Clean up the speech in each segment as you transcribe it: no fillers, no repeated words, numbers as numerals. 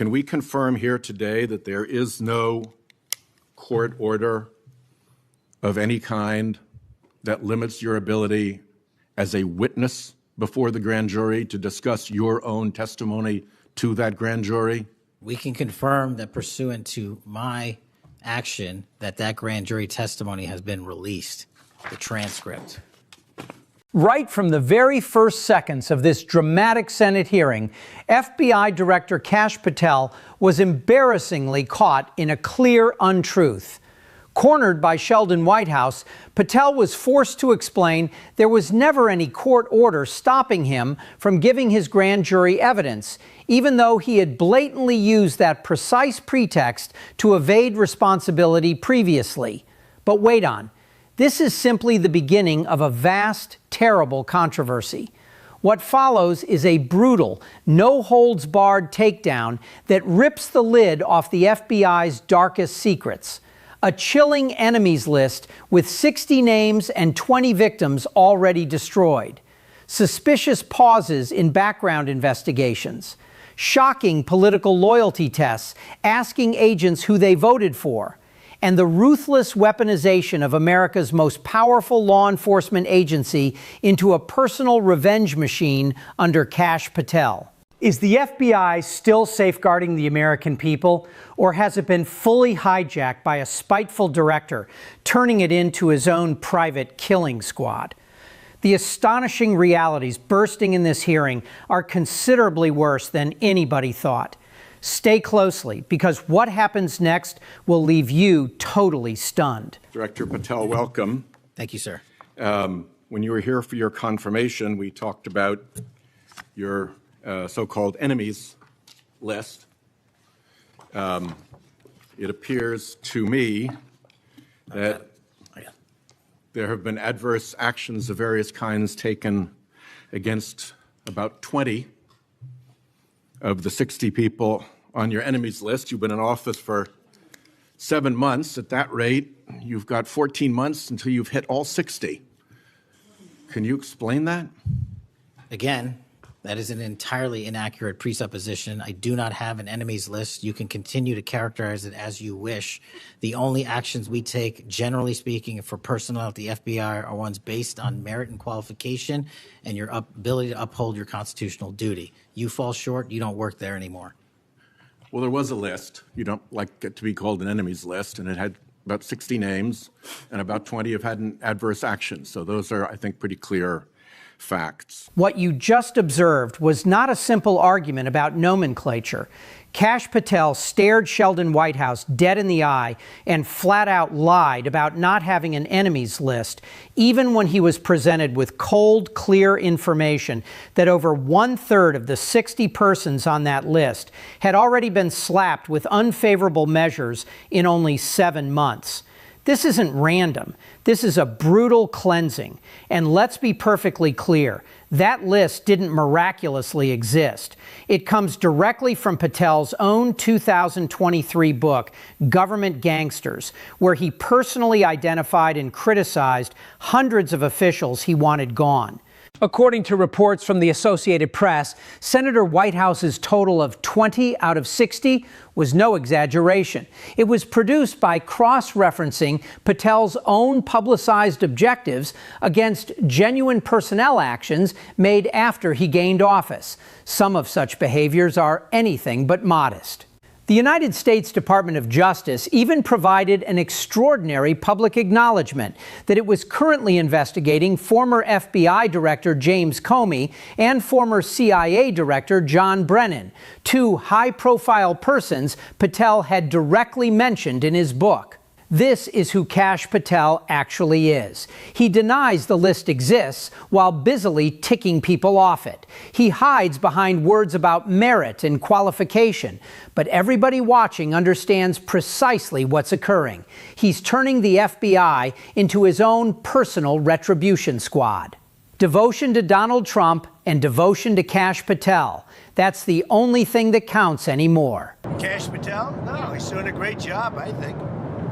Can we confirm here today that there is no court order of any kind that limits your ability as a witness before the grand jury to discuss your own testimony to that grand jury? We can confirm that pursuant to my action that grand jury testimony has been released, the transcript. Right from the very first seconds of this dramatic Senate hearing, FBI Director Kash Patel was embarrassingly caught in a clear untruth. Cornered by Sheldon Whitehouse, Patel was forced to explain there was never any court order stopping him from giving his grand jury evidence, even though he had blatantly used that precise pretext to evade responsibility previously. But wait on. This is simply the beginning of a vast, terrible controversy. What follows is a brutal, no-holds-barred takedown that rips the lid off the FBI's darkest secrets. A chilling enemies list with 60 names and 20 victims already destroyed. Suspicious pauses in background investigations. Shocking political loyalty tests asking agents who they voted for. And the ruthless weaponization of America's most powerful law enforcement agency into a personal revenge machine under Kash Patel. Is the FBI still safeguarding the American people, or has it been fully hijacked by a spiteful director, turning it into his own private killing squad? The astonishing realities bursting in this hearing are considerably worse than anybody thought. Stay closely, because what happens next will leave you totally stunned. Director Patel, welcome. Thank you, sir. When you were here for your confirmation, we talked about your so-called enemies list. It appears to me that there have been adverse actions of various kinds taken against about 20 of the 60 people on your enemies list. You've been in office for 7 months. At that rate, you've got 14 months until you've hit all 60. Can you explain that? Again, that is an entirely inaccurate presupposition. I do not have an enemies list. You can continue to characterize it as you wish. The only actions we take, generally speaking, for personnel at the FBI are ones based on merit and qualification and your ability to uphold your constitutional duty. You fall short, you don't work there anymore. Well, there was a list. You don't like it to be called an enemies list, and it had about 60 names, and about 20 have had an adverse action. So those are, I think, pretty clear facts. What you just observed was not a simple argument about nomenclature. Kash Patel stared Sheldon Whitehouse dead in the eye and flat out lied about not having an enemies list, even when he was presented with cold, clear information that over 1/3 of the 60 persons on that list had already been slapped with unfavorable measures in only 7 months. This isn't random. This is a brutal cleansing. And let's be perfectly clear. That list didn't miraculously exist. It comes directly from Patel's own 2023 book, Government Gangsters, where he personally identified and criticized hundreds of officials he wanted gone. According to reports from the Associated Press, Senator Whitehouse's total of 20 out of 60 was no exaggeration. It was produced by cross-referencing Patel's own publicized objectives against genuine personnel actions made after he gained office. Some of such behaviors are anything but modest. The United States Department of Justice even provided an extraordinary public acknowledgement that it was currently investigating former FBI Director James Comey and former CIA Director John Brennan, two high-profile persons Patel had directly mentioned in his book. This is who Kash Patel actually is. He denies the list exists while busily ticking people off it. He hides behind words about merit and qualification, but everybody watching understands precisely what's occurring. He's turning the FBI into his own personal retribution squad. Devotion to Donald Trump and devotion to Kash Patel. That's the only thing that counts anymore. Kash Patel? No, he's doing a great job, I think.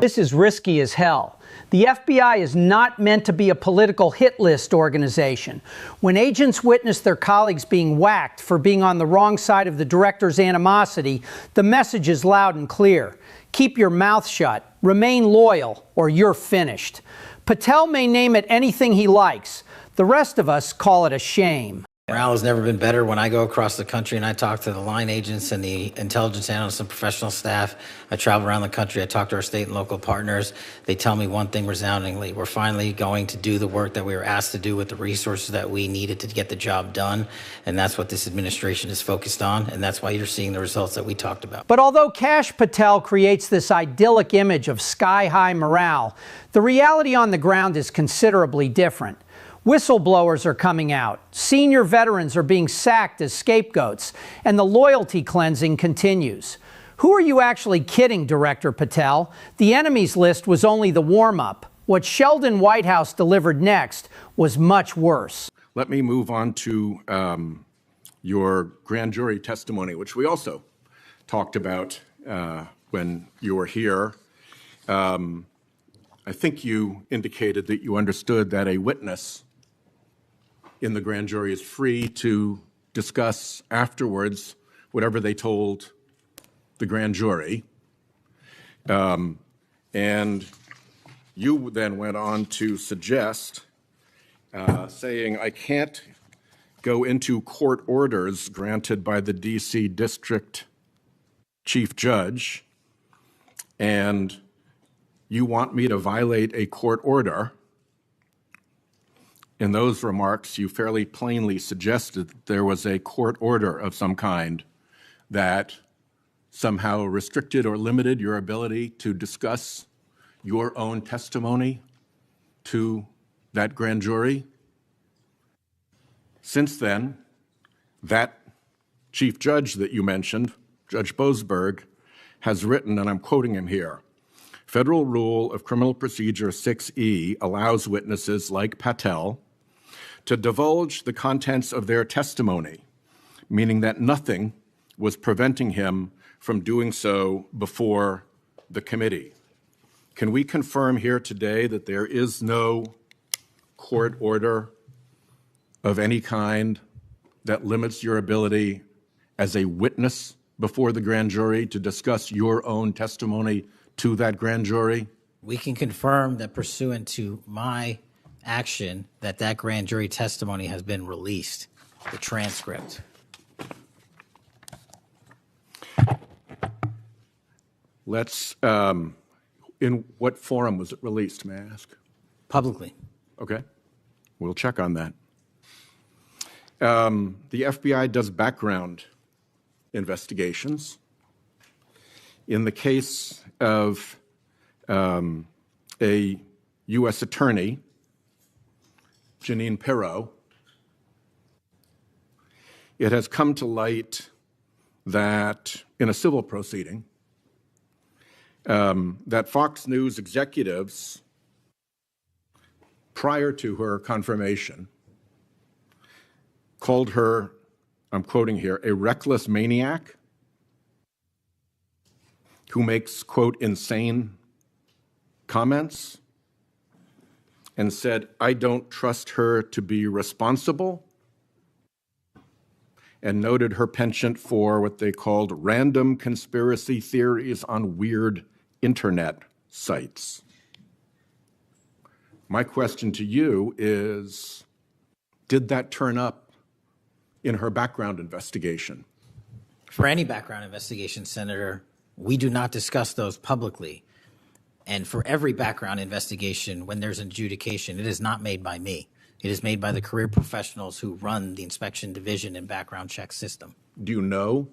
This is risky as hell. The FBI is not meant to be a political hit list organization. When agents witness their colleagues being whacked for being on the wrong side of the director's animosity, the message is loud and clear. Keep your mouth shut, remain loyal, or you're finished. Patel may name it anything he likes. The rest of us call it a shame. Morale has never been better. When I go across the country and I talk to the line agents and the intelligence analysts and professional staff, I travel around the country, I talk to our state and local partners. They tell me one thing resoundingly: we're finally going to do the work that we were asked to do with the resources that we needed to get the job done. And that's what this administration is focused on. And that's why you're seeing the results that we talked about. But although Kash Patel creates this idyllic image of sky-high morale, the reality on the ground is considerably different. Whistleblowers are coming out, senior veterans are being sacked as scapegoats, and the loyalty cleansing continues. Who are you actually kidding, Director Patel? The enemies list was only the warm-up. What Sheldon Whitehouse delivered next was much worse. Let me move on to your grand jury testimony, which we also talked about when you were here. I think you indicated that you understood that a witness in the grand jury is free to discuss afterwards whatever they told the grand jury. And you then went on to suggest, saying, I can't go into court orders granted by the D.C. District Chief Judge, and you want me to violate a court order. In those remarks, you fairly plainly suggested that there was a court order of some kind that somehow restricted or limited your ability to discuss your own testimony to that grand jury. Since then, that chief judge that you mentioned, Judge Boasberg, has written, and I'm quoting him here, Federal Rule of Criminal Procedure 6E allows witnesses like Patel to divulge the contents of their testimony, meaning that nothing was preventing him from doing so before the committee. Can we confirm here today that there is no court order of any kind that limits your ability as a witness before the grand jury to discuss your own testimony to that grand jury? We can confirm that pursuant to my action that that grand jury testimony has been released, the transcript. Let's, in what forum was it released, may I ask? Publicly. Okay, we'll check on that. The FBI does background investigations. In the case of a U.S. attorney, Jeanine Pirro, it has come to light that in a civil proceeding, that Fox News executives, prior to her confirmation, called her, I'm quoting here, a reckless maniac who makes, quote, insane comments, and said, I don't trust her to be responsible, and noted her penchant for what they called random conspiracy theories on weird internet sites. My question to you is, did that turn up in her background investigation? For any background investigation, Senator, we do not discuss those publicly. And for every background investigation, when there's an adjudication, it is not made by me. It is made by the career professionals who run the inspection division and background check system. Do you know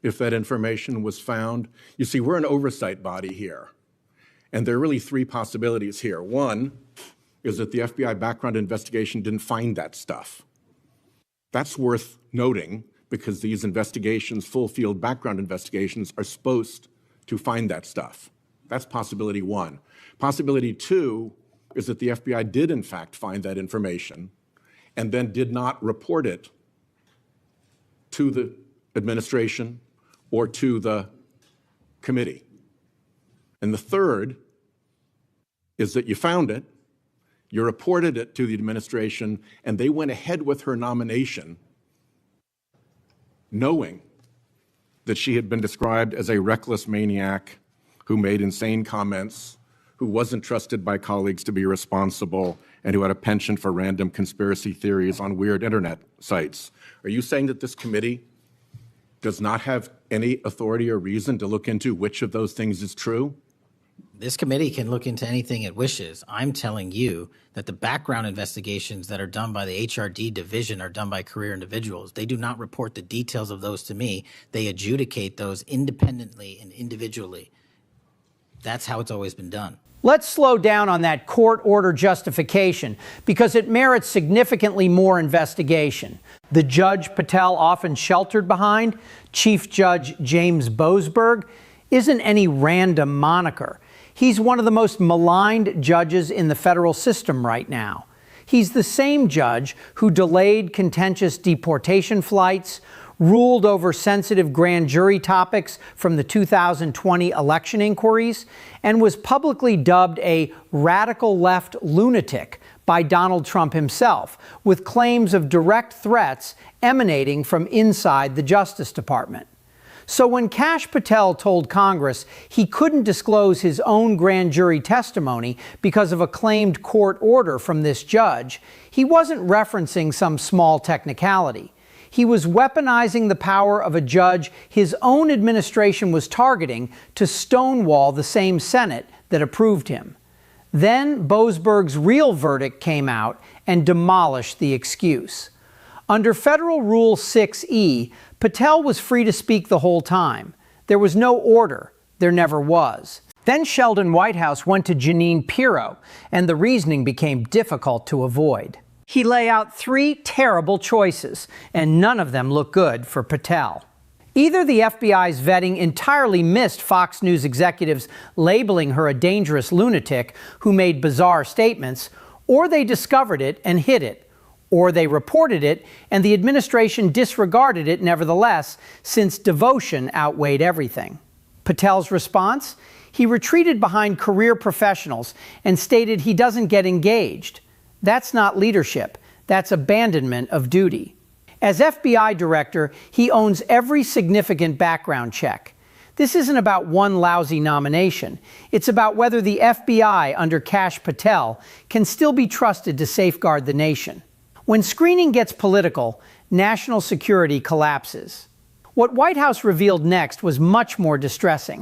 if that information was found? You see, we're an oversight body here, and there are really three possibilities here. One is that the FBI background investigation didn't find that stuff. That's worth noting because these investigations, full field background investigations, are supposed to find that stuff. That's possibility one. Possibility two is that the FBI did in fact find that information and then did not report it to the administration or to the committee. And the third is that you found it, you reported it to the administration, and they went ahead with her nomination, knowing that she had been described as a reckless maniac who made insane comments, who wasn't trusted by colleagues to be responsible, and who had a penchant for random conspiracy theories on weird internet sites. Are you saying that this committee does not have any authority or reason to look into which of those things is true? This committee can look into anything it wishes. I'm telling you that the background investigations that are done by the HRD division are done by career individuals. They do not report the details of those to me. They adjudicate those independently and individually. That's how it's always been done. Let's slow down on that court order justification because it merits significantly more investigation. The Judge Patel often sheltered behind, Chief Judge James Boasberg, isn't any random moniker. He's one of the most maligned judges in the federal system right now. He's the same judge who delayed contentious deportation flights, ruled over sensitive grand jury topics from the 2020 election inquiries, and was publicly dubbed a radical left lunatic by Donald Trump himself, with claims of direct threats emanating from inside the Justice Department. So when Kash Patel told Congress he couldn't disclose his own grand jury testimony because of a claimed court order from this judge, he wasn't referencing some small technicality. He was weaponizing the power of a judge his own administration was targeting to stonewall the same Senate that approved him. Then Boasberg's real verdict came out and demolished the excuse. Under Federal Rule 6E, Patel was free to speak the whole time. There was no order. There never was. Then Sheldon Whitehouse went to Jeanine Pirro, and the reasoning became difficult to avoid. He lay out three terrible choices, and none of them look good for Patel. Either the FBI's vetting entirely missed Fox News executives labeling her a dangerous lunatic who made bizarre statements, or they discovered it and hid it, or they reported it and the administration disregarded it nevertheless, since devotion outweighed everything. Patel's response? He retreated behind career professionals and stated he doesn't get engaged. That's not leadership. That's abandonment of duty. As FBI director, he owns every significant background check. This isn't about one lousy nomination. It's about whether the FBI under Kash Patel can still be trusted to safeguard the nation. When screening gets political, national security collapses. What Whitehouse revealed next was much more distressing.